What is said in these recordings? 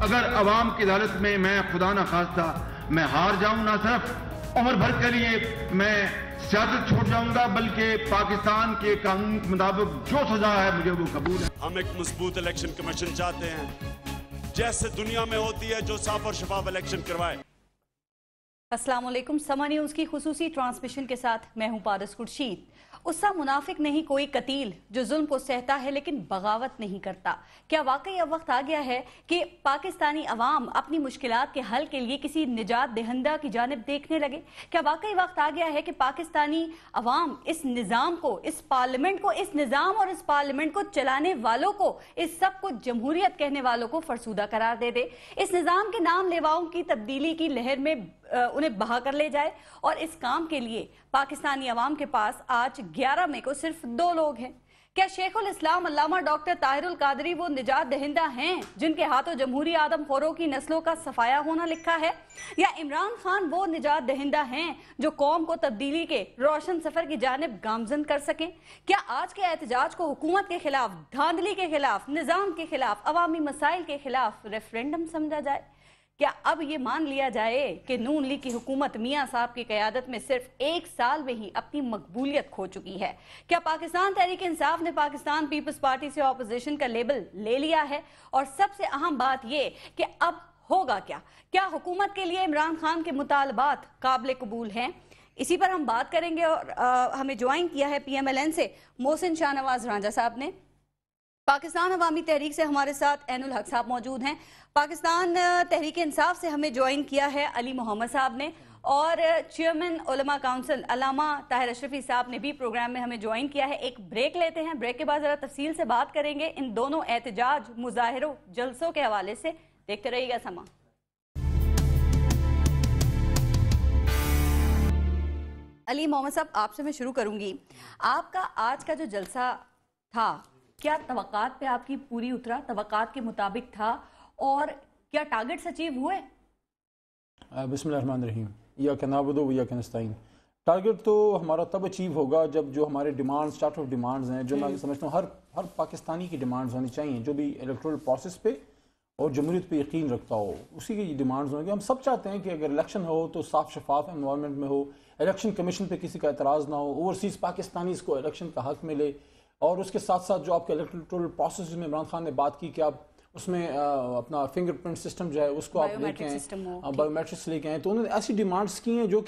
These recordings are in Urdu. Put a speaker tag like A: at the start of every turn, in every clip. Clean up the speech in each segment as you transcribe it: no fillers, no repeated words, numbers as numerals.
A: اگر عوام کی عدالت میں میں خدا نہ خواستہ میں ہار جاؤں، نہ صرف عمر بھر کے لیے میں سیاست چھوڑ جاؤں گا، بلکہ پاکستان کے قانون کے مطابق جو سزا ہے مجھے وہ قبول ہے۔
B: ہم ایک مضبوط الیکشن کمیشن چاہتے ہیں، جیسے دنیا میں ہوتی ہے، جو صاف اور شفاف الیکشن کروائے۔
C: السلام علیکم، سما نیوز کی خصوصی ٹرانسمیشن کے ساتھ میں ہوں پارس خورشید۔ اس سا منافق نہیں کوئی قتیل جو ظلم کو سہتا ہے لیکن بغاوت نہیں کرتا۔ کیا واقعی اب وقت آ گیا ہے کہ پاکستانی عوام اپنی مشکلات کے حل کے لیے کسی نجات دہندہ کی جانب دیکھنے لگے؟ کیا واقعی وقت آ گیا ہے کہ پاکستانی عوام اس نظام کو، اس پارلیمنٹ کو، اس نظام اور اس پارلیمنٹ کو چلانے والوں کو، اس سب کو جمہوریت کہنے والوں کو فرسودہ قرار دے دے، اس نظام کے نام لیواؤں کی تبدیلی کی لہر میں انہیں بہا کر لے جائے؟ اور اس کام کے لیے پاکستانی عوام کے پاس آج 11 مئی کو صرف 2 لوگ ہیں۔ کیا شیخ الاسلام علامہ ڈاکٹر طاہر القادری وہ نجات دہندہ ہیں جن کے ہاتھوں جمہوری آدم خوروں کی نسلوں کا صفایا ہونا لکھا ہے؟ یا عمران خان وہ نجات دہندہ ہیں جو قوم کو تبدیلی کے روشن سفر کی جانب گامزن کر سکیں؟ کیا آج کے احتجاج کو حکومت کے خلاف، دھاندلی کے خلاف، نظام کے خلاف، عوامی مسائل کے خلاف ریفرینڈم سمجھا جائے؟ کیا اب یہ مان لیا جائے کہ نون لیگ کی حکومت میاں صاحب کی قیادت میں صرف 1 سال میں ہی اپنی مقبولیت کھو چکی ہے؟ کیا پاکستان تحریک انصاف نے پاکستان پیپلز پارٹی سے اپوزیشن کا لیبل لے لیا ہے؟ اور سب سے اہم بات یہ کہ اب ہوگا کیا؟ کیا حکومت کے لیے عمران خان کے مطالبات قابل قبول ہیں؟ اسی پر ہم بات کریں گے اور ہمیں جوائن کیا ہے پی ایم ایل این سے محسن شاہ نواز رانجھا صاحب نے۔ پاکستان عوامی تحریک سے ہمارے ساتھ عین الحق صاحب موجود ہیں۔ پاکستان تحریک انصاف سے ہمیں جوائن کیا ہے علی محمد صاحب نے، اور چیئرمین علماء کونسل علامہ طاہر اشرفی صاحب نے بھی پروگرام میں ہمیں جوائن کیا ہے۔ ایک بریک لیتے ہیں، بریک کے بعد ذرا تفصیل سے بات کریں گے ان دونوں احتجاج، مظاہروں، جلسوں کے حوالے سے۔ دیکھتے رہیے گا سما۔ علی محمد صاحب، آپ سے میں شروع کروں گی۔ آپ کا آج کا جو جلسہ تھا، کیا توقعات پہ آپ کی پوری اترا؟ توقعات کے مطابق تھا؟ اور کیا ٹارگٹس اچیو ہوئے؟
D: بسم اللہ الرحمن الرحیم۔ ایاک نعبد و ایاک نستعین۔ ٹارگٹ تو ہمارا تب اچیو ہوگا جب جو ہمارے ڈیمانڈز، چارٹ آف ڈیمانڈز ہیں، جو میں سمجھتا ہوں ہر پاکستانی کی ڈیمانڈز ہونی چاہیے، جو بھی الیکٹورل پروسیس پہ اور جمہوریت پہ یقین رکھتا ہو، اسی کی ڈیمانڈز ہوں گے۔ ہم سب چاہتے ہیں کہ اگر الیکشن ہو تو صاف شفاف انوائرمنٹ میں ہو، الیکشن کمیشن پہ کسی کا اعتراض نہ ہو، اوورسیز پاکستانیز کو الیکشن کا حق ملے، اور اس کے ساتھ ساتھ جو آپ کے الیکٹورل پروسیس میں عمران خان نے بات کی کہ آپ اس میں اپنا فنگر پرنٹ سسٹم جو ہے اس کو آپ لے کے آئیں، بایو میٹرکس لے کے آئیں، تو انہوں نے ایسی ڈیمانڈز کی ہیں جو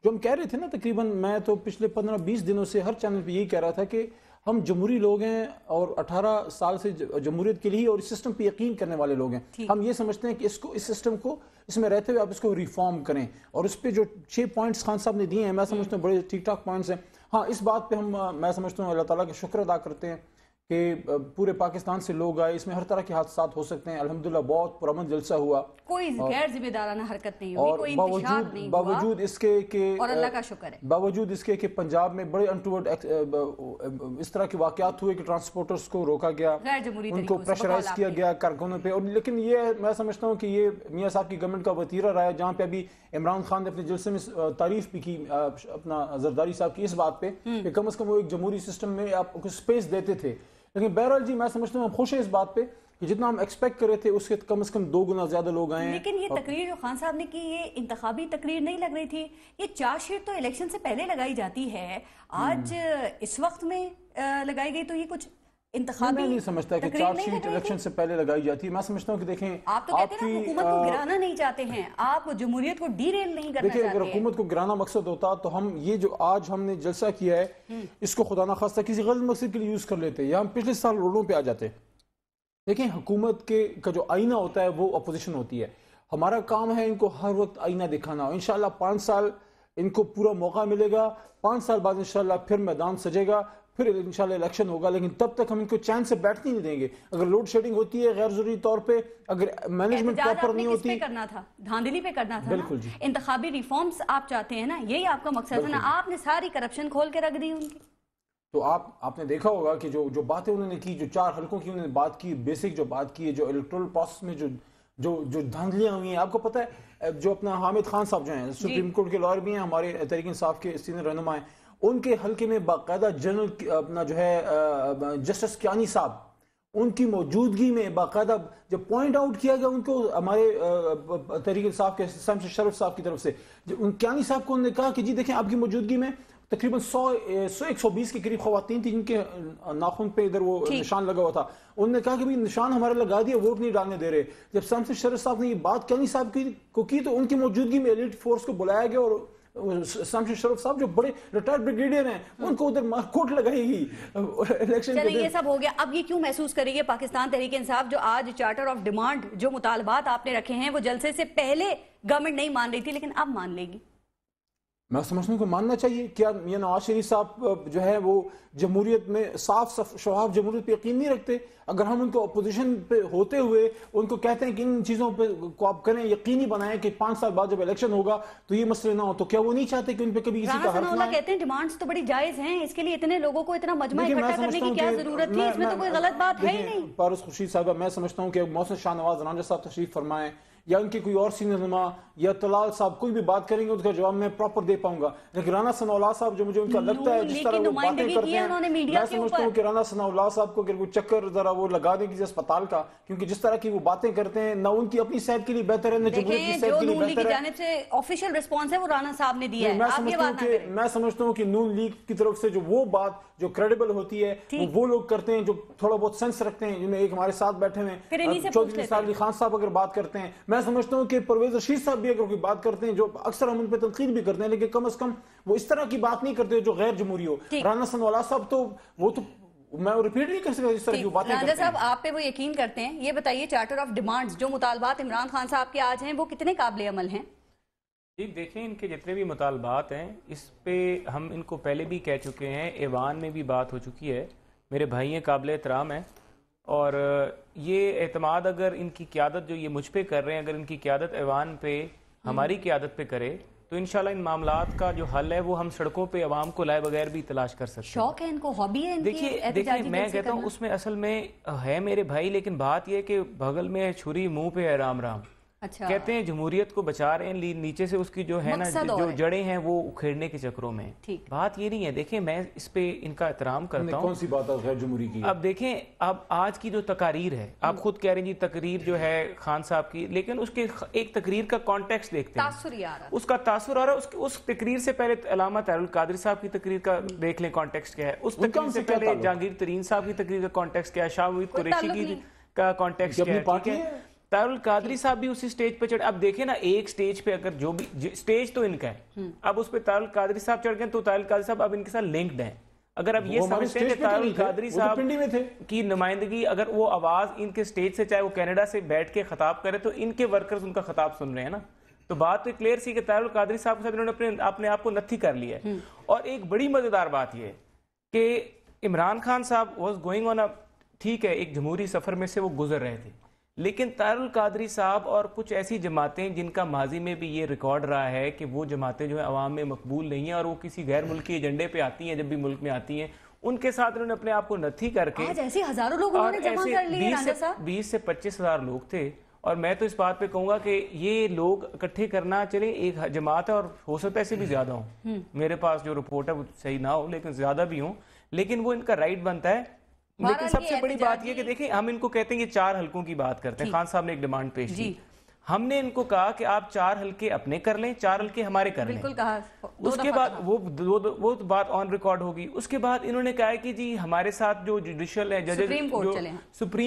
D: ہم کہہ رہے تھے نا، تقریباً میں تو پچھلے 15-20 دنوں سے ہر چینل پہ یہی کہہ رہا تھا کہ ہم جمہوری لوگ ہیں اور 18 سال سے جمہوریت کے لیے اور اس سسٹم پہ یقین کرنے والے لوگ ہیں۔ ہم یہ سمجھتے ہیں کہ اس سسٹم کو، اس میں رہتے ہوئے آپ اس کو ریفارم کریں، اور اس پہ جو 6 پوائنٹس خان صاحب نے دیے ہیں، میں سمجھتا ہوں بڑے ٹھیک ٹھاک پوائنٹس ہیں۔ ہاں، اس بات پہ میں سمجھتا ہوں اللہ تعالیٰ کا شکر ادا کرتے ہیں کہ پورے پاکستان سے لوگ آئے۔ اس میں ہر طرح کے حادثات ہو سکتے ہیں، الحمدللہ بہت پرامن جلسہ ہوا،
C: کوئی غیر ذمہ دارانہ حرکت نہیں ہوئی، کوئی انتشار نہیں ہوا،
D: باوجود اس کے کہ
C: اور اللہ کا شکر ہے،
D: باوجود اس کے کہ پنجاب میں بڑے انٹورڈ اس طرح کے واقعات ہوئے کہ ٹرانسپورٹرز کو روکا گیا، ان کو پریشرائز کیا گیا کارکنوں پہ، اور لیکن یہ میں سمجھتا ہوں کہ یہ میاں صاحب کی گورنمنٹ کا وتیرہ رہا ہے، جہاں پہ ابھی عمران خان نے اپنے جلسے میں تعریف بھی کی اپنا زرداری صاحب کی اس بات پہ کہ کم از کم وہ ایک جمہوری سسٹم میں آپ کو سپیس دیتے تھے۔ لیکن بہرحال جی، میں سمجھتا ہوں ہم خوش ہیں اس بات پہ کہ جتنا ہم ایکسپیکٹ کر رہے تھے اس کے کم از کم 2 گنا زیادہ لوگ آئے ہیں۔
C: لیکن یہ تقریر جو خان صاحب نے کی، یہ انتخابی تقریر نہیں لگ رہی تھی، یہ چارج شیٹ تو الیکشن سے پہلے لگائی جاتی ہے، آج اس وقت میں لگائی گئی، تو یہ کچھ انتخابی
D: میں نہیں سمجھتا کہ چارج شیٹ الیکشن سے پہلے لگائی جاتی ہے۔ میں سمجھتا ہوں کہ دیکھیں،
C: آپ تو کہتے ہیں نا حکومت کو گرانا نہیں چاہتے ہیں، آپ جمہوریت کو ڈی ریل نہیں کرنا چاہتے ہیں۔
D: دیکھیں، اگر حکومت کو گرانا مقصد ہوتا تو ہم یہ جو آج ہم نے جلسہ کیا ہے اس کو خدا نخواستہ کسی غلط مقصد کے لیے یوز کر لیتے، یا ہم پچھلے سال روڈوں پہ آ جاتے۔ دیکھیں، حکومت کا جو آئینہ ہوتا ہے وہ اپوزیشن ہوتی ہے، ہمارا کام ہے ان کو ہر وقت آئینہ دکھانا، اور انشاءاللہ 5 سال ان کو پورا موقع ملے گا، 5 سال بعد انشاءاللہ پھر میدان سجے گا، پھر انشاءاللہ الیکشن ہوگا، لیکن تب تک ہم ان کو چین سے بیٹھنے نہیں دیں گے۔ اگر لوڈ شیڈنگ ہوتی ہے غیر ضروری طور پہ، اگر مینجمنٹ پراپر نہیں ہوتی،
C: کرنا تھا دھاندلی پہ کرنا تھا،
D: بالکل جی،
C: انتخابی ریفارمز آپ چاہتے ہیں نا، یہی آپ کا مقصد ہے نا، آپ نے ساری کرپشن کھول کے رکھ دی ان کی۔
D: تو آپ نے دیکھا ہوگا کہ جو باتیں انہوں نے کی، جو 4 حلقوں کی انہوں نے بات کی، بیسک جو بات کی ہے، جو الیکٹورل پروسیس میں جو دھاندلیاں ہوئی ہیں، آپ کو پتہ ہے جو اپنا حامد خان صاحب جو ہیں سپریم کورٹ کے لائر بھی ہیں، ہمارے تحریک انصاف کے سینئر رہنما ہیں، ان کے حلقے میں باقاعدہ جنرل اپنا جو ہے جسٹس کیانی صاحب، ان کی موجودگی میں باقاعدہ جب پوائنٹ آؤٹ کیا گیا ان کو ہمارے تحریک انصاف کے شرف صاحب کی طرف سے، ان کیانی صاحب کو انہوں نے کہا کہ جی دیکھیں آپ کی موجودگی میں تقریباً 120 کے قریب خواتین تھیں جن کے ناخن پہ ادھر وہ نشان لگا ہوا تھا. انہوں نے کہا کہ نشان ہمارے لگا دیا، ووٹ نہیں ڈالنے دے رہے. جب سمسن شرف صاحب نے یہ بات کیانی صاحب کو کی تو ان کی موجودگی میں ایلیٹ فورس کو بلایا گیا اور سمسن شرف صاحب جو بڑے ریٹائرڈ بریگیڈیئر ہیں ان کو ادھر مارکوٹ لگائی گئی الیکشن.
C: چلیں یہ سب ہو گیا، اب یہ کیوں محسوس کریں گے پاکستان تحریک انصاف جو آج چارٹر آف ڈیمانڈ جو مطالبات آپ نے رکھے ہیں وہ جلسے سے پہلے گورنمنٹ نہیں مان رہی تھی لیکن اب مان لے گی؟ میں
D: سمجھتا ہوں کہ ماننا چاہیے. کیا میاں نواز شریف صاحب جو ہے وہ جمہوریت میں صاف شفاف جمہوریت پہ یقین نہیں رکھتے؟ اگر ہم ان کو اپوزیشن پہ ہوتے ہوئے ان کو کہتے ہیں کہ ان چیزوں پہ کو آپ کریں، یقینی بنائیں کہ 5 سال بعد جب الیکشن ہوگا تو یہ مسئلے نہ ہو، تو کیا وہ نہیں چاہتے کہ ان پہ کبھی کسی کا حرف نہ آئے؟
C: کہتے ہیں ڈیمانڈز تو بڑی جائز ہیں، اس کے لیے اتنے لوگوں کو اتنا مجمع اکٹھا کرنے کی کیا ضرورت تھی؟ اس میں تو کوئی غلط بات ہے ہی نہیں.
D: پارس خورشید صاحبہ، میں سمجھتا ہوں کہ محسن شاہ نواز رانجہ صاحب تشریف فرمائیں یا ان کے کوئی اور سینئر نما یا طلال صاحب کوئی بھی بات کریں گے اس کا جواب میں پراپر دے پاؤں گا. لیکن رانا ثناء اللہ صاحب جو مجھے ان کا لگتا ہے جس طرح وہ باتیں کرتے ہیں، میں سمجھتا ہوں کہ رانا ثناء اللہ صاحب کو اگر کوئی چکر ذرا وہ لگا دیں کسی اسپتال کا، کیونکہ جس طرح کی وہ باتیں کرتے ہیں نہ ان کی اپنی صحت کے لیے بہتر ہے نہ جمہوریت کی صحت کے لیے بہتر ہے.
C: کی جانب سے آفیشیل رسپانس ہے وہ رانا صاحب نے دیا ہے.
D: میں سمجھتا ہوں کہ نون لیگ کی طرف سے جو وہ بات جو کریڈیبل ہوتی ہے وہ لوگ کرتے ہیں جو تھوڑا بہت سینس رکھتے ہیں، جن میں ایک ہمارے ساتھ بیٹھے ہیں چودھری نثار علی خان صاحب اگر بات کرتے ہیں. میں سمجھتا ہوں کہ پرویز رشید صاحب بھی اگر کوئی بات کرتے ہیں جو اکثر ہم ان پہ تنقید بھی کرتے ہیں لیکن کم از کم وہ اس طرح کی بات نہیں کرتے جو غیر جمہوری ہو. رانا ثناء اللہ صاحب تو وہ تو میں ریپیٹ نہیں کر سکتا اس طرح کی باتیں کرتے ہیں.
C: راجہ صاحب آپ پہ وہ یقین کرتے ہیں. یہ بتائیے چارٹر آف ڈیمانڈز جو مطالبات عمران خان صاحب کے آج ہیں وہ کتنے قابل عمل ہیں؟
E: جی دیکھیں ان کے جتنے بھی مطالبات ہیں اس پہ ہم ان کو پہلے بھی کہہ چکے ہیں، ایوان میں بھی بات ہو چکی ہے. میرے بھائی ہیں، قابل احترام ہیں، اور یہ اعتماد اگر ان کی قیادت جو یہ مجھ پہ کر رہے ہیں اگر ان کی قیادت ایوان پہ ہماری قیادت پہ کرے تو انشاءاللہ ان معاملات کا جو حل ہے وہ ہم سڑکوں پہ عوام کو لائے بغیر بھی تلاش کر سکتے ہیں.
C: شوق ہے ان کو، ہابی ہے ان کی.
E: دیکھیے میں کہتا ہوں اس میں اصل میں ہے میرے بھائی، لیکن بات یہ کہ بغل میں چھری منہ پہ ہے رام رام. کہتے ہیں جمہوریت کو بچا رہے ہیں، نیچے سے اس کی جو ہے نا جو جڑیں ہیں وہ اکھیڑنے کے چکروں میں. بات یہ نہیں ہے. دیکھیں میں اس پہ ان کا احترام کرتا ہوں.
D: کون سی بات ہے غیر جمہوری کی؟
E: اب دیکھیں اب آج کی جو تقاریر ہے آپ خود کہہ رہے ہیں جی تقریر جو ہے خان صاحب کی، لیکن اس کے ایک تقریر کا کانٹیکسٹ دیکھتے ہیں، اس کا تاثر آ رہا ہے. اس تقریر سے پہلے علامہ طاہر القادری صاحب کی تقریر کا دیکھ لیں کانٹیکسٹ کیا ہے. اس تقریر سے پہلے جہانگیر ترین صاحب کی تقریر کا کانٹیکسٹ کیا ہے، شاہ وحید قریشی کی کا کانٹیکسٹ کیا ہے. طاہر القادری صاحب بھی اسی سٹیج پہ چڑھے. اب دیکھیں نا ایک سٹیج پہ اگر جو بھی سٹیج تو ان کا ہے، اب اس پہ طاہر القادری صاحب چڑھ گئے تو طاہر القادری صاحب اب ان کے ساتھ لنکڈ ہیں. اگر اب یہ سمجھتے ہیں کہ طاہر القادری صاحب کی نمائندگی اگر وہ آواز ان کے سٹیج سے چاہے وہ کینیڈا سے بیٹھ کے خطاب کرے تو ان کے ورکرز ان کا خطاب سن رہے ہیں نا. تو بات تو کلیئر سی کہ طاہر القادری صاحب کے ساتھ انہوں نے اپنے آپ کو نتھی کر لیا ہے. اور ایک بڑی مزیدار بات یہ ہے کہ عمران خان صاحب واز گوئنگ آن ٹھیک ہے ایک جمہوری سفر میں سے وہ گزر رہے تھے، لیکن طاہر القادری صاحب اور کچھ ایسی جماعتیں جن کا ماضی میں بھی یہ ریکارڈ رہا ہے کہ وہ جماعتیں جو ہیں عوام میں مقبول نہیں ہیں اور وہ کسی غیر ملکی ایجنڈے پہ آتی ہیں، جب بھی ملک میں آتی ہیں ان کے ساتھ انہوں نے اپنے آپ کو نتھی کر کے
C: ایسے ہزاروں لوگ انہوں نے جمع کر لیے.
E: 20 سے 25 ہزار لوگ تھے. اور میں تو اس بات پہ کہوں گا کہ یہ لوگ اکٹھے کرنا چلیں ایک جماعت ہے اور ہو سکتا ہے ایسے بھی زیادہ ہوں، میرے پاس جو رپورٹ ہے وہ صحیح نہ ہو لیکن زیادہ بھی ہوں، لیکن وہ ان کا رائٹ بنتا ہے. لیکن سب سے بڑی بات یہ کہ دیکھیں ہم ان کو کہتے ہیں یہ 4 حلقوں کی بات کرتے ہیں. خان صاحب نے ایک ڈیمانڈ پیش کی، ہم نے ان کو کہا کہ آپ 4 حلقے اپنے کر لیں 4 حلقے ہمارے کر لیں. اس کے بعد وہ بات آن ریکارڈ ہوگی. اس کے بعد انہوں نے کہا کہ جی ہمارے ساتھ جو جوڈیشل ہے ججز سپریم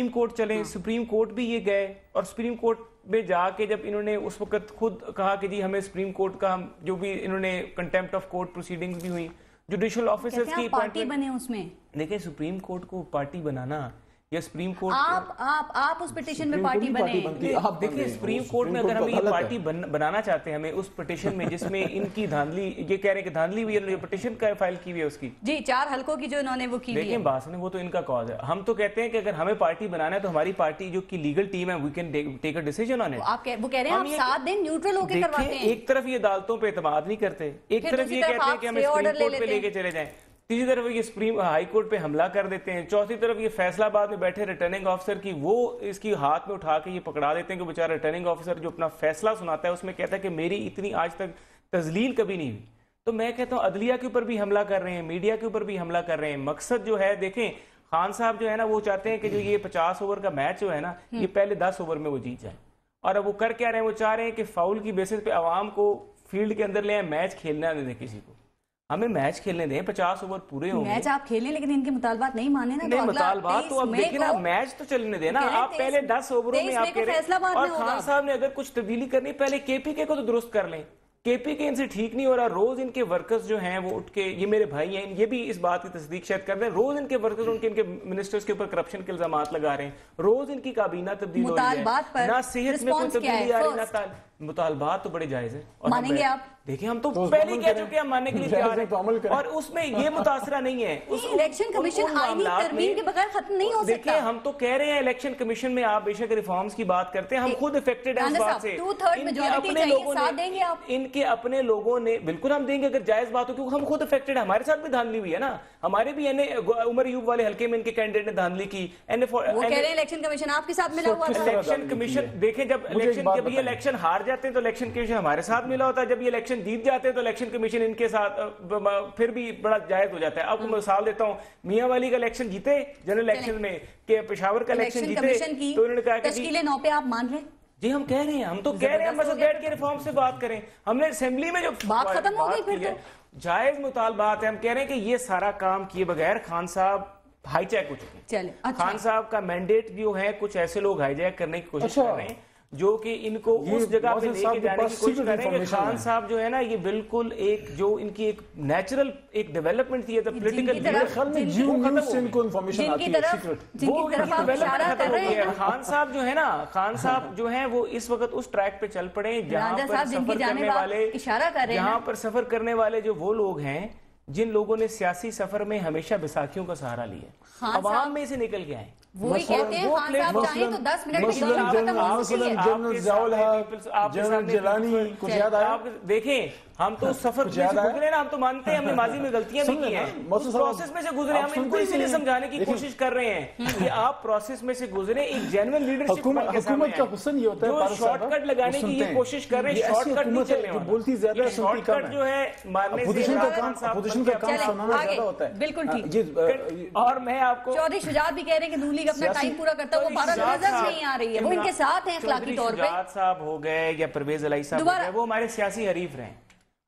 E: کورٹ چلیں. سپریم کورٹ بھی یہ گئے اور سپریم کورٹ میں جا کے جب انہوں نے اس وقت خود کہا کہ جی ہمیں سپریم کورٹ کا جو بھی انہوں نے کنٹیمپٹ آف کورٹ پروسیڈنگز بھی ہوئی، جوڈیشل آفیسرز کی
C: پارٹی بنے اس میں.
E: دیکھیں سپریم کورٹ کو پارٹی بنانا یا سپریم کورٹ
C: آپ اس پٹیشن میں پارٹی بنے.
E: آپ دیکھیں سپریم کورٹ میں اگر ہم یہ پارٹی بنانا چاہتے ہیں ہمیں اس پٹیشن میں جس میں ان کی دھاندلی یہ کہہ رہے ہیں کہ دھاندلی ہوئی ہے پٹیشن کا فائل کی ہوئی ہے اس کی
C: جی 4 حلقوں کی جو انہوں نے وہ کی
E: دیکھیں بات نے وہ تو ان کا کاز ہے. ہم تو کہتے ہیں کہ اگر ہمیں پارٹی بنانا ہے تو ہماری پارٹی جو کی لیگل ٹیم ہے we can take a decision on it.
C: وہ کہہ رہے ہیں آپ 7 دن نیوٹرل ہو کے کرواتے ہیں.
E: ایک طرف یہ عدالتوں پہ اعتماد نہیں کرتے، ایک طرف یہ کہتے ہیں کہ ہم سپریم کورٹ پہ لے کے چلے جائیں، تیسری طرف یہ سپریم ہائی کورٹ پہ حملہ کر دیتے ہیں، چوتھی طرف یہ فیصلہ آباد میں بیٹھے ریٹرننگ آفیسر کی وہ اس کی ہاتھ میں اٹھا کے یہ پکڑا دیتے ہیں کہ بیچارہ ریٹرننگ آفیسر جو اپنا فیصلہ سناتا ہے اس میں کہتا ہے کہ میری اتنی آج تک تذلیل کبھی نہیں ہوئی. تو میں کہتا ہوں عدلیہ کے اوپر بھی حملہ کر رہے ہیں، میڈیا کے اوپر بھی حملہ کر رہے ہیں. مقصد جو ہے دیکھیں خان صاحب جو ہے نا وہ چاہتے ہیں کہ جو یہ 50 اوور کا میچ جو ہے نا یہ پہلے 10 اوور میں وہ جیت جائیں. اور اب وہ کر کیا رہے ہیں, وہ چاہ رہے ہیں کہ فاؤل کی بیسس پہ عوام کو فیلڈ کے اندر لے آئیں, میچ کھیلنا نہ دیں کسی کو. ہمیں میچ کھیلنے دیں, 50 اوور پورے ہوں گے.
C: میچ آپ کھیلیں لیکن ان کے مطالبات نہیں مانے نا.
E: نہیں مطالبات تو اب دیکھیں نا, میچ تو چلنے دیں نا. آپ پہلے 10 اووروں میں آپ کہہ رہے ہیں, اور خان صاحب نے اگر کچھ تبدیلی کرنی پہلے کے پی کے کو تو درست کر لیں. کے پی کے ان سے ٹھیک نہیں ہو رہا. روز ان کے ورکرز جو ہیں وہ اٹھ کے, یہ میرے بھائی ہیں, یہ بھی اس بات کی تصدیق شاید کر رہے ہیں, روز ان کے ورکرز ان کے منسٹرز کے اوپر کرپشن کے الزامات لگا رہے ہیں. روز ان کی کابینہ تبدیل ہو رہی ہے, نہ صحت میں کوئی تبدیلی آ رہی نہ. مطالبات تو بڑے جائز ہیں.
C: مانیں گے آپ؟
E: دیکھیں ہم تو پہلے ہی کہہ چکے ہیں ماننے کے لیے تیار ہیں, اور اس میں یہ متاثرہ نہیں ہے.
C: الیکشن کمیشن آئینی ترمیم کے بغیر ختم نہیں ہو سکتا.
E: دیکھیں ہم تو کہہ رہے ہیں الیکشن کمیشن میں آپ بے شک ریفارمز کی بات کرتے ہیں, ہم خود افیکٹڈ ہیں اس بات سے. ان کے اپنے لوگوں نے, بالکل ہم دیں گے اگر جائز بات ہو, کیونکہ ہم خود افیکٹڈ ہیں, ہمارے ساتھ بھی دھاندلی ہوئی ہے نا. ہمارے بھی عمر ایوب والے حلقے میں ان کے کینڈیڈیٹ نے دھاندلی کی.
C: وہ کہہ رہے ہیں الیکشن کمیشن آپ کے ساتھ ملا ہوا تھا.
E: الیکشن کمیشن دیکھیں, جب یہ الیکشن ہار جاتے ہیں تو الیکشن کمیشن ہمارے ساتھ ملا ہوتا ہے, جب یہ الیکشن جیت جاتے ہیں تو الیکشن کمیشن ان کے ساتھ پھر بھی بڑا جائز ہو جاتا ہے. آپ کو مثال دیتا ہوں, میاں والی کا الیکشن جیتے جنرل الیکشن میں, کہ پشاور کا الیکشن جیتے تو انہوں نے کہا کہ
C: تشکیل 9 پہ آپ مان رہے ہیں.
E: جی ہم کہہ رہے ہیں, ہم تو کہہ رہے ہیں بس بیٹھ کے ریفارم سے بات کریں. ہم نے اسمبلی میں جو
C: بات ختم ہو گئی پھر تو
E: جائز مطالبات ہیں. ہم کہہ رہے ہیں کہ یہ سارا کام کیے بغیر خان صاحب ہائی جیک ہو چکے ہیں. خان صاحب کا مینڈیٹ جو ہے, کچھ ایسے لوگ ہائی جیک کرنے کی کوشش کر رہے ہیں جو کہ ان کو اس جگہ پہ لے کے جانے کی کوشش کر رہے ہیں. کہ خان صاحب جو ہے نا یہ بالکل ایک جو ان کی ایک نیچرل ایک ڈیولپمنٹ تھی, خان صاحب جو ہے نا, خان صاحب جو ہیں وہ اس وقت اس ٹریک پہ چل پڑے جہاں پر سفر کرنے والے, جہاں پر سفر کرنے والے جو وہ لوگ ہیں جن لوگوں نے سیاسی سفر میں ہمیشہ بیساکھیوں کا سہارا لیا ہے, عوام میں سے نکل کے آئے.
C: وہی کہتے ہیں خان صاحب چاہیں تو 10 منٹ
E: دیکھیں, ہم تو سفر میں سے گزرے نا, ہم تو مانتے ہیں ہم نے ماضی میں غلطیاں بھی کی ہیں, اس پروسیس میں سے گزرے. ہم ان کو اسی لیے سمجھانے کی کوشش کر رہے ہیں کہ آپ پروسیس میں سے گزرے, ایک جینوئن لیڈرشپ کے سامنے آئے. جو شارٹ کٹ لگانے کی یہ کوشش کر رہے ہیں, شارٹ کٹ نہیں چلنے والا. شارٹ کٹ جو ہے مارنے سے
C: بالکل ٹھیک.
E: اور میں آپ کو
C: چودھری شجاعت بھی کہہ رہے ہیں کہ نون لیگ اپنا ٹائم پورا کرتا ہے, وہ بھارت نظر نہیں آ رہی ہے, وہ ان کے ساتھ ہیں اخلاقی طور پہ.
E: شجاعت صاحب ہو گئے یا پرویز الہی صاحب ہو گئے, وہ ہمارے سیاسی حریف رہے.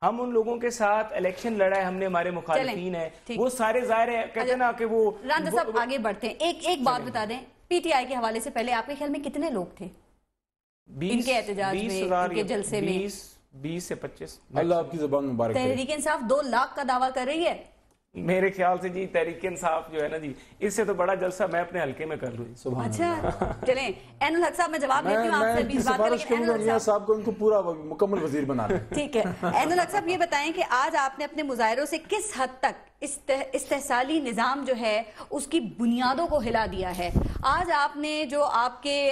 E: ہم ان لوگوں کے ساتھ الیکشن لڑا ہے, ہم نے, ہمارے مخالفین ہیں وہ سارے ظاہر ہیں, کہتے ہیں نا کہ وہ.
C: راندہ صاحب آگے بڑھتے ہیں, ایک بات بتا دیں, پی ٹی آئی کے حوالے سے پہلے آپ کے خیال میں کتنے لوگ تھے ان کے احتجاج میں, ان کے جلسے میں؟
E: 20 سے 25.
D: اللہ آپ کی زبان مبارک.
C: تحریک انصاف 2 لاکھ کا دعویٰ کر رہی ہے.
E: میرے خیال سے جی تحریک انصاف جو ہے نا جی, اس سے تو بڑا جلسہ میں اپنے حلقے میں کر لوں.
C: اچھا چلیں, عین الحق صاحب میں جواب دیتی ہوں آپ سے, بھی بات کریں گے
D: میاں صاحب کو ان کو پورا مکمل وزیر بنا دیں.
C: ٹھیک ہے. عین الحق صاحب یہ بتائیں کہ آج آپ نے اپنے مظاہروں سے کس حد تک استحصالی نظام جو ہے اس کی بنیادوں کو ہلا دیا ہے؟ آج آپ نے جو آپ کے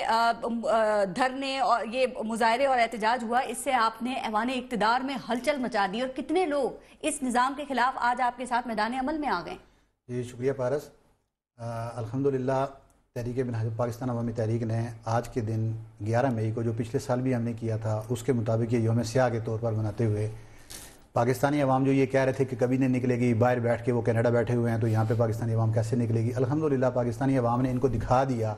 C: دھرنے اور یہ مظاہرے اور احتجاج ہوا, اس سے آپ نے ایوان اقتدار میں ہلچل مچا دی, اور کتنے لوگ اس نظام کے خلاف آج آپ کے ساتھ میدان عمل میں آ گئے؟
F: جی شکریہ پارس. الحمدللہ تحریک منہاج پاکستان عوامی تحریک نے آج کے دن 11 مئی کو, جو پچھلے سال بھی ہم نے کیا تھا, اس کے مطابق یہ یوم سیاہ کے طور پر مناتے ہوئے, پاکستانی عوام جو یہ کہہ رہے تھے کہ کبھی نہیں نکلے گی, باہر بیٹھ کے وہ کینیڈا بیٹھے ہوئے ہیں تو یہاں پہ پاکستانی عوام کیسے نکلے گی, الحمدللہ پاکستانی عوام نے ان کو دکھا دیا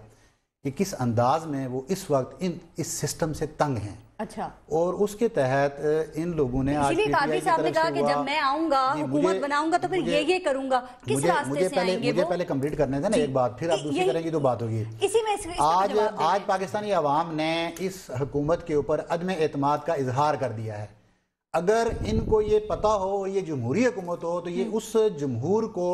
F: کہ کس انداز میں وہ اس وقت اس سسٹم سے تنگ ہیں.
C: اچھا,
F: اور اس کے تحت ان لوگوں نے آج
C: قادری صاحب نے کہا کہ جب میں آؤں گا, حکومت بناؤں گا تو پھر یہ کروں گا. کس راستے سے آئیں گے وہ؟
F: مجھے پہلے کمپلیٹ کرنے تھے نا ایک بات, پھر آپ دوسری کریں گی تو بات ہوگی. آج پاکستانی عوام نے اس حکومت کے اوپر عدم اعتماد کا اظہار کر دیا ہے. اگر ان کو یہ پتا ہو یہ جمہوری حکومت ہو تو یہ اس جمہور کو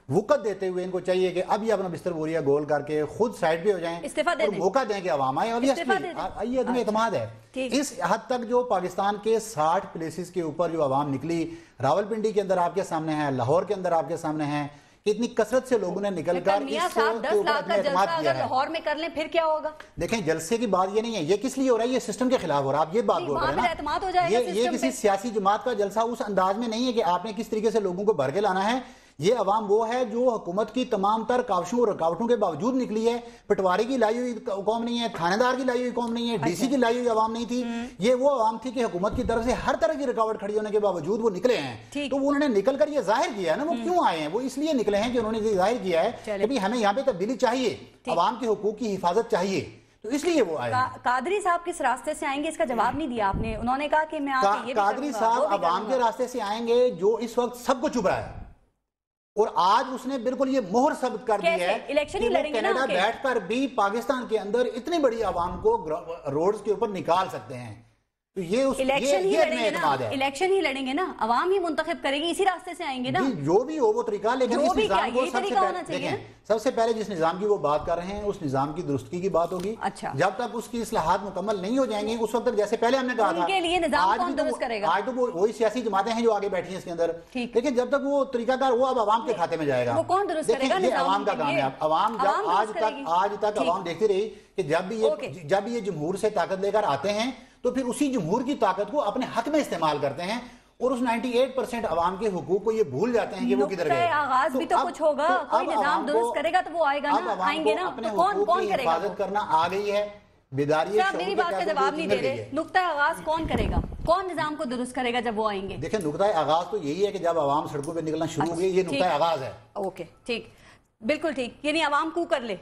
F: وقت دیتے ہوئے ان کو چاہیے کہ اب یہ اپنا بستر بوریا گول کر کے خود سائڈ پہ ہو جائیں اور موقع دیں کہ عوام آئے. یہ عدم اعتماد ہے. اس حد تک جو پاکستان کے 60 پلیسز کے اوپر جو عوام نکلی, راول پنڈی کے اندر آپ کے سامنے ہیں, لاہور کے اندر آپ کے سامنے ہیں, کہ اتنی کثرت سے لوگوں نے نکل کر اس کے اوپر اپنے اعتماد کیا ہے.
C: لاہور میں کر لیں پھر کیا ہوگا؟
F: دیکھیں جلسے کی بات یہ نہیں ہے, یہ کس لیے ہو رہا ہے, یہ سسٹم کے خلاف ہو رہا ہے. آپ یہ بات بول رہے ہیں نا, یہ کسی سیاسی جماعت کا جلسہ اس انداز میں نہیں ہے کہ آپ نے کس طریقے سے لوگوں کو بھر کے لانا ہے. یہ عوام وہ ہے جو حکومت کی تمام تر کاوشوں اور رکاوٹوں کے باوجود نکلی ہے. پٹواری کی لائی ہوئی قوم نہیں ہے, تھانے دار کی لائی ہوئی قوم نہیں ہے, ڈی سی کی لائی ہوئی عوام نہیں تھی. یہ وہ عوام تھی کہ حکومت کی طرف سے ہر طرح کی رکاوٹ کھڑی ہونے کے باوجود وہ نکلے ہیں. تو انہوں نے نکل کر یہ ظاہر کیا ہے نا, وہ کیوں آئے ہیں, وہ اس لیے نکلے ہیں کہ انہوں نے یہ ظاہر کیا ہے کہ ہمیں یہاں پہ تبدیلی چاہیے, عوام کے حقوق کی حفاظت چاہیے, تو اس لیے وہ آئے.
C: قادری صاحب کس راستے سے آئیں گے, اس کا جواب نہیں دیا آپ نے. انہوں نے کہا کہ میں
F: قادری صاحب عوام کے راستے سے آئیں گے جو اس وقت سب کو چپ رہا ہے, اور آج اس نے بالکل یہ مہر ثبت کر دی ہے کہ وہ کینیڈا بیٹھ کر بھی پاکستان کے اندر اتنی بڑی عوام کو روڈز کے اوپر نکال سکتے ہیں. تو یہ
C: الیکشن ہی لڑیں گے نا, عوام ہی منتخب کرے گی, اسی راستے سے آئیں گے نا.
F: جو بھی ہو وہ طریقہ, لیکن اس نظام کو سب سے پہلے جس نظام کی وہ بات کر رہے ہیں اس نظام کی درستگی کی بات ہوگی. جب تک اس کی اصلاحات مکمل نہیں ہو جائیں گی اس وقت تک, جیسے پہلے ہم نے کہا تھا, آج تو وہی سیاسی جماعتیں ہیں جو آگے بیٹھی ہیں اس کے اندر, لیکن جب تک وہ طریقہ کار وہ اب عوام کے کھاتے میں جائے گا. یہ عوام کا کام ہے. عوام جب آج تک عوام دیکھتی رہی کہ جب یہ جمہور سے طاقت لے کر آتے ہیں تو پھر اسی جمہور کی طاقت کو اپنے حق میں استعمال کرتے ہیں, اور اس 98% عوام کے حقوق کو یہ بھول جاتے ہیں کہ وہ کدھر گئے.
C: آغاز بھی تو کچھ ہوگا, کوئی نظام درست کرے گا تو وہ آئے گا نا, آئیں گے نا.
F: اپنے حقوق کی حفاظت کرنا آ گئی ہے, بیداری ہے.
C: میری بات کا جواب نہیں دے رہے. نقطہ آغاز کون کرے گا, کون نظام کو درست کرے گا جب وہ آئیں گے؟
F: دیکھیں نقطہ آغاز تو یہی ہے کہ جب عوام سڑکوں پہ نکلنا شروع ہو گئی, یہ نقطہ آغاز ہے.
C: اوکے ٹھیک, بالکل ٹھیک, یعنی عوام کو کر لے.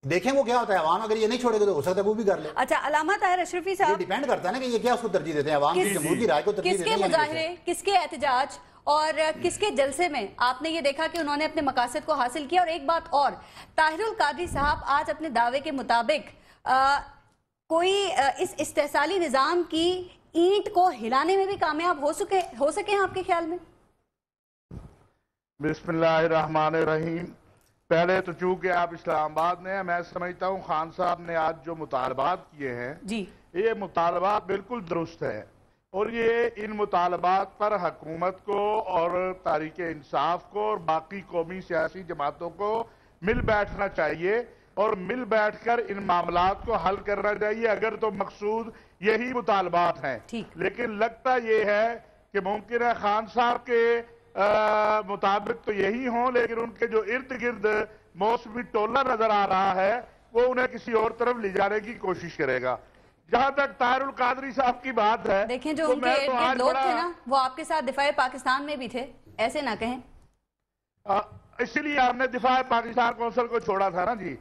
F: دیکھیں وہ کیا ہوتا ہے, عوام اگر یہ نہیں چھوڑے گا تو ہو سکتا ہے وہ بھی کر لے.
C: اچھا, علامہ طاہر اشرفی صاحب,
F: یہ ڈیپینڈ کرتا ہے نا کہ یہ کیا اس کو ترجیح دیتے ہیں, عوام کی جمہور کی رائے کو ترجیح دیتے ہیں.
C: کس کے مظاہرے, کس کے احتجاج اور کس کے جلسے میں آپ نے یہ دیکھا کہ انہوں نے اپنے مقاصد کو حاصل کیا؟ اور ایک بات اور, طاہر القادری صاحب آج اپنے دعوے کے مطابق کوئی اس استحصالی نظام کی اینٹ کو ہلانے میں بھی کامیاب ہو سکے ہیں آپ کے خیال میں؟
G: بسم اللہ الرحمن الرحیم. پہلے تو چونکہ آپ اسلام آباد میں ہیں, میں سمجھتا ہوں خان صاحب نے آج جو مطالبات کیے ہیں یہ مطالبات بالکل درست ہے, اور یہ ان مطالبات پر حکومت کو اور تحریک انصاف کو اور باقی قومی سیاسی جماعتوں کو مل بیٹھنا چاہیے, اور مل بیٹھ کر ان معاملات کو حل کرنا چاہیے اگر تو مقصود یہی مطالبات ہیں. لیکن لگتا یہ ہے کہ ممکن ہے خان صاحب کے مطابق تو یہی ہوں, لیکن ان کے جو ارد گرد موسمی ٹولہ نظر آ رہا ہے وہ انہیں کسی اور طرف لے جانے کی کوشش کرے گا. جہاں تک طاہر القادری صاحب کی بات ہے,
C: دیکھیں جو ان کے لوگ تھے نا وہ آپ کے ساتھ دفاع پاکستان میں بھی تھے, ایسے نہ کہیں.
G: اسی لیے ہم نے دفاع پاکستان کونسل کو چھوڑا تھا نا جی.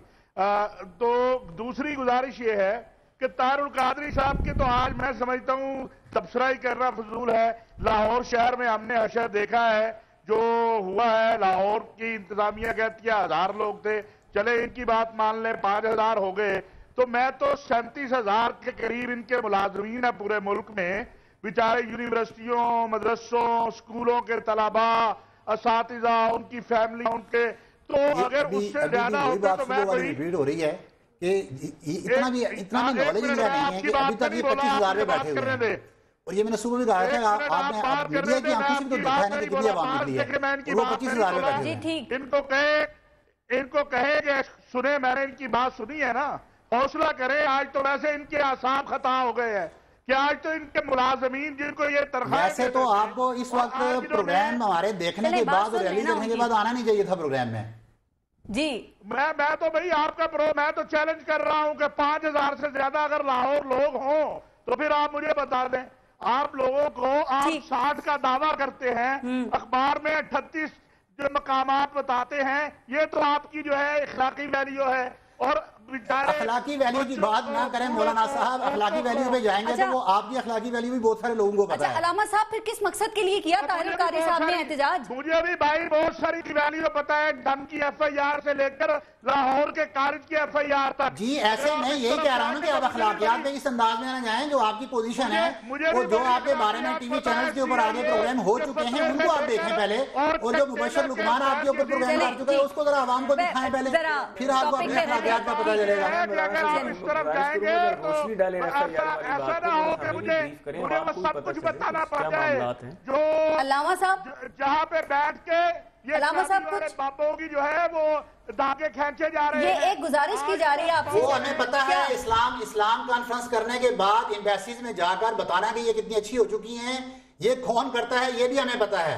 G: تو دوسری گزارش یہ ہے کہ طاہر القادری صاحب کے تو آج میں سمجھتا ہوں تبصرہ ہی کرنا فضول ہے. لاہور شہر میں ہم نے حشر دیکھا ہے جو ہوا ہے, لاہور کی انتظامیہ کہتی ہے 1000 لوگ تھے, چلے ان کی بات مان لیں 5000 ہو گئے, تو میں تو 37,000 کے قریب ان کے ملازمین ہیں پورے ملک میں, بیچارے یونیورسٹیوں, مدرسوں, اسکولوں کے طلبہ, اساتذہ, ان کی فیملی, ان کے, تو اگر اس سے زیادہ ہوتا تو میں کوئی
F: ریپیٹ ہو رہی ہے کہ اتنا بھی نالج نہیں ہے کہ ابھی تک یہ 25,000 میں بیٹھے ہوئے ہیں, اور یہ میں نے صبح بھی کہا تھا آپ نے میڈیا کی آنکھوں سے بھی تو دیکھا ہے نا کہ کتنی عوام نکلی ہے, اور وہ 25,000 میں بیٹھے ہوئے.
G: ان کو کہے کہ سنے, میں نے ان کی بات سنی ہے نا, حوصلہ کرے. آج تو ویسے ان کے اعصاب خطا ہو گئے ہیں کہ آج تو ان کے ملازمین جن کو یہ تنخواہ,
F: ویسے تو آپ کو اس وقت پروگرام ہمارے دیکھنے کے بعد اور ریلی دیکھنے کے بعد آنا نہیں چاہیے تھا پروگرام میں
C: جی.
G: میں تو بھئی آپ کا میں تو چیلنج کر رہا ہوں کہ 5,000 سے زیادہ اگر لاہور لوگ ہوں تو پھر آپ مجھے بتا دیں. آپ لوگوں کو آپ 60 کا دعویٰ کرتے ہیں, اخبار میں 38 جو مقامات بتاتے ہیں, یہ تو آپ کی جو ہے اخلاقی ویلیو ہے. اور
F: اخلاقی ویلیو کی بات نہ کریں مولانا صاحب, اخلاقی ویلیو پہ جائیں گے تو وہ آپ کی اخلاقی ویلیو بھی بہت سارے لوگوں کو پتا ہے.
C: علامہ صاحب پھر کس مقصد کے لیے کیا طاہر القادری صاحب نے احتجاج؟
G: مجھے بھی بھائی بہت ساری ویلیو پتا ہے, ڈن کی FIR سے لے کر لاہور کے کالج کی FIR تک.
F: جی ایسے میں یہی کہہ رہا ہوں کہ اب اخلاقیات پہ اس انداز میں نہ جائیں, جو آپ کی پوزیشن ہے اور جو آپ کے بارے میں ٹی وی چینلز کے اوپر آگے پروگرام ہو چکے ہیں ان کو آپ دیکھیں پہلے, اور جو مبشر لقمان آپ کے اوپر پروگرام کر چکے ہیں اس کو ذرا عوام کو دکھائیں پہلے, پھر آپ کو اپنے اخلاقیات کا پتہ چلے گا.
G: اس طرف جائیں گے تو ایسا نہ ہو کہ مجھے سب کچھ بتانا پڑ جائے. جو
C: علامہ صاحب
G: جہاں پہ بیٹھ کے یہ بابوں کی جو ہے وہ دھاگے کھینچے جا رہے ہیں,
C: یہ ایک گزارش کی جا رہی ہے آپ سے.
F: وہ ہمیں پتا ہے اسلام کانفرنس کرنے کے بعد ایمبیسیز میں جا کر بتانا کہ یہ کتنی اچھی ہو چکی ہیں, یہ کون کرتا ہے یہ بھی ہمیں پتا ہے.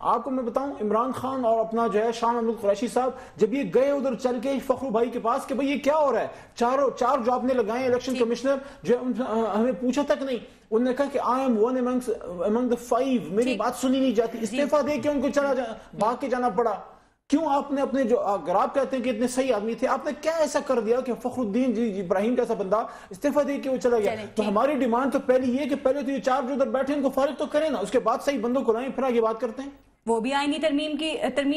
D: آپ کو میں بتاؤں عمران خان اور اپنا جو ہے شاہ محمود قریشی صاحب جب یہ گئے ادھر چل کے فخرو بھائی کے پاس کہ بھئی یہ کیا ہو رہا ہے، چار جو آپ نے لگائے الیکشن کمشنر جو ہمیں پوچھا تک نہیں، انہوں نے کہا کہ I am one among the 5، میری بات سنی نہیں جاتی، استعفیٰ دے کے ان کو بھاگ کے جانا پڑا۔ کیوں آپ نے اپنے جو اگر آپ کہتے ہیں کہ اتنے صحیح آدمی تھے، آپ نے کیا ایسا کر دیا کہ فخر الدین ابراہیم جیسا بندہ استعفیٰ دے کے وہ چلا گیا؟ تو ہماری ڈیمانڈ تو پہلی یہ کہ پہلے تو یہ 4 جو ادھر بیٹھے ان کو فارغ تو کریں نا، اس کے بعد صحیح بندوں کو لائیں، پھر آگے بات کرتے ہیں۔
C: وہ بھی آئینی ترمیم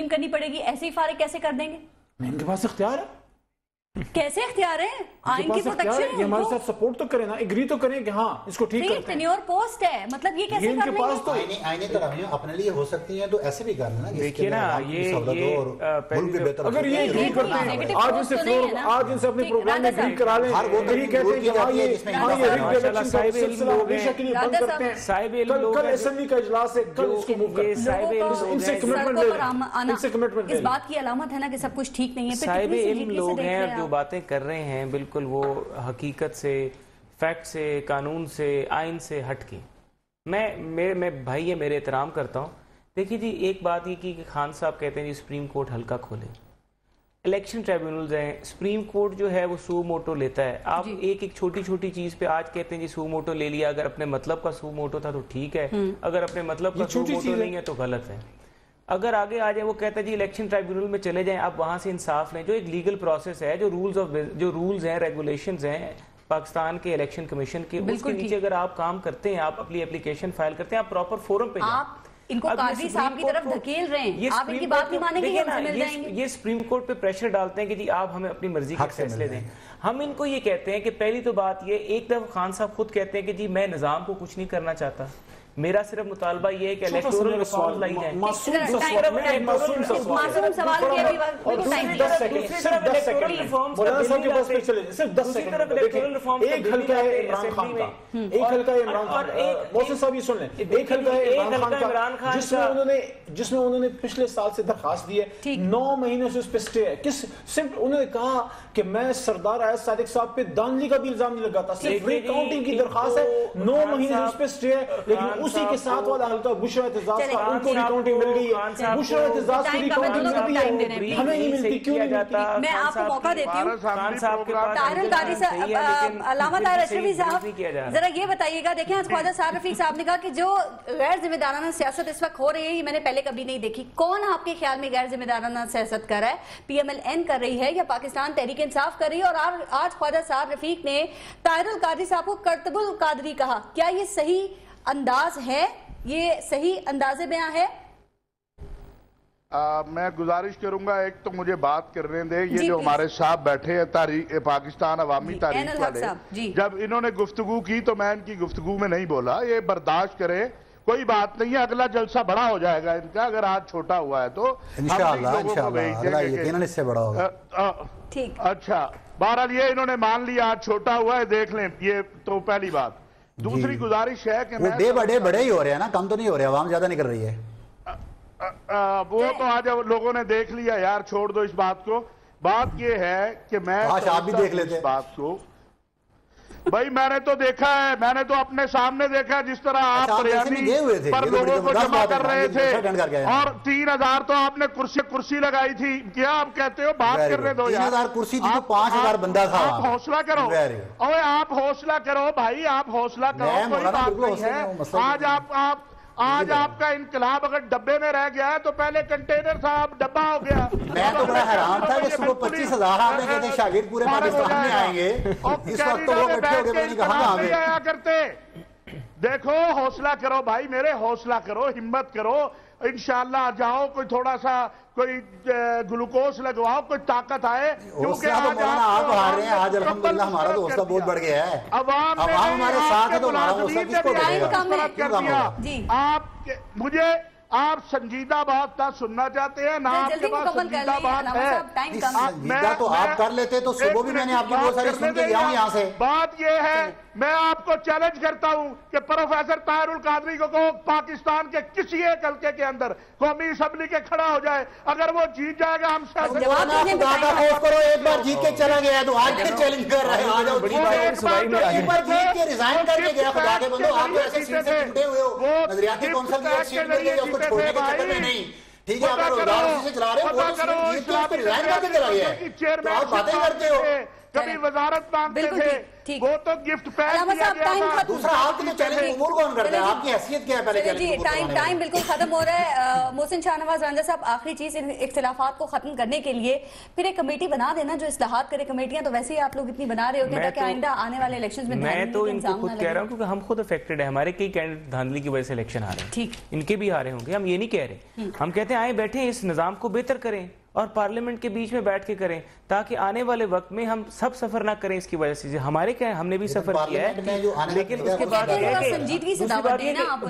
C: کرنی پڑے گی، ایسے ہی فارغ کیسے کر دیں گے؟
D: ان کے پاس اختیار ہے،
C: کیسے اختیار ہے؟ آئین کی پروٹیکشن
D: یہ ہمارے ساتھ سپورٹ تو کریں نا، اگری تو کریں کہ ہاں اس کو ٹھیک کرتے ہیں۔
C: ٹینیور پوسٹ ہے، مطلب یہ کیسے کر لیں گے؟
F: آئینی ترمیمیں اپنے لیے ہو سکتی ہیں تو ایسے بھی کر لینا،
E: دیکھیے نا یہ
D: اگر یہ اگری کرتے ہیں آج ان سے فلور آج ان سے اپنے پروگرام میں اگری کرا لیں، یہی کہتے ہیں کہ ہاں یہ الیکشن کا سلسلہ ہمیشہ کے لیے بند کرتے ہیں، کل اسمبلی کا اجلاس ہے، کل اس کو موو کرتے ہیں، ان سے کمٹمنٹ لے لیں، ان سے کمٹمنٹ لے لیں۔
C: اس بات کی علامت ہے نا کہ سب کچھ ٹھیک نہیں ہے۔
E: صاحب علم لوگ ہیں جو باتیں کر رہے ہیں بالکل وہ حقیقت سے، فیکٹ سے، قانون سے، آئین سے ہٹ کے، میں بھائی ہے میرے احترام کرتا ہوں۔ دیکھیے جی ایک بات یہ کہ خان صاحب کہتے ہیں جی سپریم کورٹ ہلکا کھولے، الیکشن ٹریبیونلز ہیں، سپریم کورٹ جو ہے وہ سو موٹو لیتا ہے۔ آپ ایک چھوٹی چھوٹی چیز پہ آج کہتے ہیں جی سو موٹو لے لیا، اگر اپنے مطلب کا سو موٹو تھا تو ٹھیک ہے، اگر اپنے مطلب کا سو موٹو نہیں ہے تو غلط ہے۔ اگر آگے آ جائے وہ کہتا ہے جی الیکشن ٹرائبیونل میں چلے جائیں، آپ وہاں سے انصاف لیں، جو ایک لیگل پروسیس ہے، جو رولز ہیں، ریگولیشنز ہیں پاکستان کے الیکشن کمیشن کے، اس کے نیچے اگر آپ کام کرتے ہیں، آپ اپنی اپلیکیشن فائل کرتے ہیں، آپ پراپر فورم پہ جائیں۔
C: ان کو قاضی صاحب کی طرف دھکیل رہے ہیں، آپ ان کی بات نہیں مانیں گے،
E: یہ سپریم کورٹ پہ پریشر ڈالتے ہیں کہ جی آپ ہمیں اپنی مرضی کے فیصلے دیں۔ ہم ان کو یہ کہتے ہیں کہ پہلی تو بات یہ، ایک دفعہ خان صاحب خود کہتے ہیں کہ جی میں نظام کو کچھ نہیں کرنا چاہتا، میرا صرف مطالبہ یہ ہے کہ الیکٹورل ریفارم لائی جائیں۔
C: معصوم سوال کے بھی بالکل ٹائم
D: مولانا صاحب کے پاس پہ چلے صرف 10 سیکنڈ دیکھیں، ایک حلقہ ہے عمران خان کا، ایک حلقہ ہے عمران خان، محسن صاحب یہ سن لیں، ایک حلقہ ہے عمران خان کا جس میں انہوں نے پچھلے سال سے درخواست دی ہے، 9 مہینے سے اس پہ سٹے ہے، کس سمپل انہوں نے کہا کہ میں سردار ایاز صادق صاحب پہ دانلی کا بھی الزام نہیں لگاتا، صرف ری کاؤنٹنگ کی درخواست ہے، 9 مہینے سے اس پہ سٹے ہے، لیکن اسی کے ساتھ والا حلقہ بشرا اعتزاز کا ان کو ریکاؤنٹنگ مل گئی ہے، بشرا اعتزاز کی ریکاؤنٹنگ ملتی ہے، ہمیں نہیں ملتی، کیوں نہیں ملتی؟
C: میں آپ کو موقع دیتی ہوں، طاہر القادری صاحب، علامہ طاہر اشرفی صاحب ذرا یہ بتائیے گا، دیکھیں آج خواجہ سعد رفیق صاحب نے کہا کہ جو غیر ذمہ دارانہ سیاست اس وقت ہو رہی ہے یہ میں نے پہلے کبھی نہیں دیکھی، کون آپ کے خیال میں غیر ذمہ دارانہ سیاست کر رہا ہے؟ پی ایم ایل این کر رہی ہے یا پاکستان تحریک انصاف کر رہی ہے؟ اور آج خواجہ سعد رفیق نے طاہر القادری صاحب کو کرتب القادری کہا، کیا یہ صحیح انداز ہے؟ یہ صحیح انداز بیان ہے؟
G: میں گزارش کروں گا ایک تو مجھے بات کرنے دیں، یہ جو ہمارے صاحب بیٹھے ہیں تحریک پاکستان عوامی تحریک والے، جب انہوں نے گفتگو کی تو میں ان کی گفتگو میں نہیں بولا، یہ برداشت کریں، کوئی بات نہیں ہے، اگلا جلسہ بڑا ہو جائے گا ان کا، اگر آج چھوٹا ہوا ہے تو
F: انشاءاللہ اللہ یقیناً اس سے بڑا ہوگا۔
G: اچھا بہرحال یہ انہوں نے مان لیا آج چھوٹا ہوا ہے، دیکھ لیں، یہ تو پہلی بات۔ دوسری گزارش ہے کہ
F: وہ ڈے بڑے ہی ہو رہے ہیں نا، کم تو نہیں ہو رہے، عوام زیادہ نہیں کر رہی ہے،
G: وہ تو آج لوگوں نے دیکھ لیا یار، چھوڑ دو اس بات کو۔ بات یہ ہے کہ میں
F: آپ بھی دیکھ لیتے
G: اس بات کو، بھائی میں نے تو دیکھا ہے، میں نے تو اپنے سامنے دیکھا جس طرح آپ بریانی پر لوگوں کو جمع کر رہے تھے، اور 3000 تو آپ نے کرسی لگائی تھی، کیا آپ کہتے ہو؟ بات کرنے دو یار،
F: 3000 کرسی تھی تو 5000 بندہ تھا،
G: آپ حوصلہ کرو، اوے آپ حوصلہ کرو بھائی، آپ حوصلہ کرو، کوئی بات نہیں ہے۔ آج آپ کا انقلاب اگر ڈبے میں رہ گیا ہے تو پہلے کنٹینر تھا، اب ڈبا ہو گیا۔
F: میں تو بڑا حیران تھا کہ صبح 25,000 آپ نے کہتے ہیں شاگرد پورے پاکستان میں آئیں گے، اس وقت تو وہ کٹھے ہو گئے، میں نے کہا ہاں آگے
G: آیا کرتے۔ دیکھو حوصلہ کرو بھائی میرے، حوصلہ کرو، ہمت کرو، انشاءاللہ جاؤ، کوئی تھوڑا سا کوئی گلوکوز لگواؤ، کوئی طاقت آئے، کیونکہ
F: آپ ہار رہے ہیں۔ آج الحمدللہ ہمارا تو حوصلہ بہت بڑھ گیا ہے، عوام ہمارے ساتھ ہے تو ہمارا حوصلہ کس کو بڑھے گا؟
G: آپ سنجیدہ بات نہ سننا چاہتے ہیں، نہ آپ کے پاس سنجیدہ بات ہے،
F: سنجیدہ تو آپ کر لیتے تو صبح بھی میں نے آپ کی بہت ساری سن کے گیا ہوں یہاں سے۔
G: بات یہ ہے میں آپ کو چیلنج کرتا ہوں کہ پروفیسر طاہر القادری کو پاکستان کے کسی ایک حلقے کے اندر قومی اسمبلی کے کھڑا ہو جائے، اگر وہ جیت جائے گا ہم سے
F: خدا کا خوف کرو، ایک بار جیت کے چلا گیا تو آج پھر چیلنج کر رہے ہیں، ایک بار جیت کے ریزائن کر کے گیا، خدا کے بندو آپ تو ایسے سیٹ سے ٹوٹے ہوئے ہو، نظریاتی کونسل کی ایک سیٹ مل گئی اس کو چھوڑنے کے چکر میں نہیں، ٹھیک ہے آپ روزگار سے چلا رہے ہو، وہ تو سیٹ جیت کے اس کو ریزائن کر کے چلا گیا ہے، تو آپ باتیں کرتے ہو،
G: کبھی وزارت مانگتے تھے، وہ تو گفٹ پیک کیا گیا تھا،
F: دوسرا آپ کے چیلنج قبول کون کرتا ہے؟ آپ کی حیثیت کیا ہے پہلے چیلنج قبول کرنے؟
C: ٹائم بالکل ختم ہو رہا ہے۔ محسن شاہ نواز رنجہ صاحب، آخری چیز، ان اختلافات کو ختم کرنے کے لیے پھر ایک کمیٹی بنا دینا جو اصلاحات کرے۔ کمیٹیاں تو ویسے ہی آپ لوگ اتنی بنا رہے ہوتے ہیں تاکہ آئندہ آنے والے الیکشنز میں
E: تو ان کو خود کہہ رہا ہوں کیونکہ ہم خود افیکٹڈ ہیں، ہمارے کئی کینڈیڈیٹ دھاندلی کی وجہ سے الیکشن آ رہے ہیں، ٹھیک، ان کے بھی آ رہے ہوں گے، ہم یہ نہیں کہہ رہے، ہم کہتے ہیں آئیں بیٹھیں اس نظام کو بہتر کریں اور پارلیمنٹ کے بیچ میں بیٹھ کے کریں تاکہ آنے والے وقت میں ہم سب سفر نہ کریں اس کی وجہ سے۔ ہمارے کیا ہے، ہم نے بھی سفر کیا ہے، لیکن اس کے بعد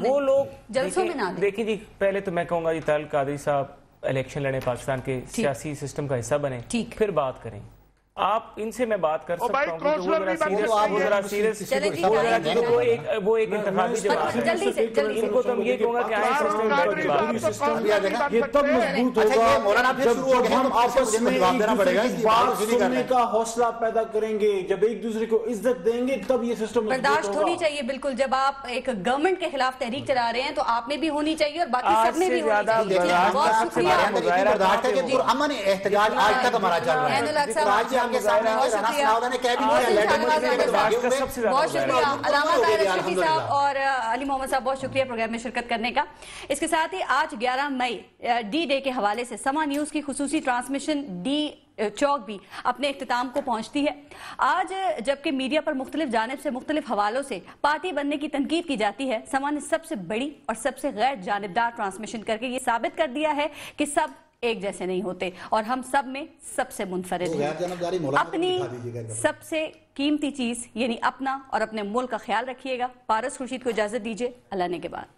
E: وہ لوگ دیکھیں جی، پہلے تو میں کہوں گا جی طاہر القادری صاحب الیکشن لڑیں، پاکستان کے سیاسی سسٹم کا حصہ بنیں، پھر بات کریں۔ آپ ان سے میں بات کر سکتا ہوں کہ وہ ذرا سیریس وہ ایک انتخابی جواب ہے، ان کو تو ہم یہ کہوں گا کہ آئیں سسٹم
D: یہ تب مضبوط ہوگا جب ہم آپس میں بات سننے کا حوصلہ پیدا کریں گے، جب ایک دوسرے کو عزت دیں گے تب یہ سسٹم
C: برداشت ہونی چاہیے۔ بالکل، جب آپ ایک گورنمنٹ کے خلاف تحریک چلا رہے ہیں تو آپ میں بھی ہونی چاہیے اور باقی سب میں بھی ہونی چاہیے۔ بہت شکریہ،
F: امن احتجاج آج تک ہمارا چل رہا ہے، بہت شکریہ علامہ طاہر اشرفی صاحب اور علی محمد صاحب، بہت شکریہ پروگرام میں شرکت کرنے کا۔ اس کے ساتھ ہی آج 11 مئی ڈی ڈے کے حوالے سے سما نیوز کی خصوصی ٹرانسمیشن ڈی چوک بھی اپنے اختتام کو پہنچتی ہے۔ آج جبکہ میڈیا پر مختلف جانب سے مختلف حوالوں سے پارٹی بننے کی تنقید کی جاتی ہے، سما نے سب سے بڑی اور سب سے غیر جانبدار ٹرانسمیشن کر کے یہ ثابت کر دیا ہے کہ سب ایک جیسے نہیں ہوتے اور ہم سب میں سب سے منفرد ہیں۔ اپنی سب سے قیمتی چیز یعنی اپنا اور اپنے ملک کا خیال رکھیے گا۔ پارس خورشید کو اجازت دیجیے، اللہ نے کے بعد۔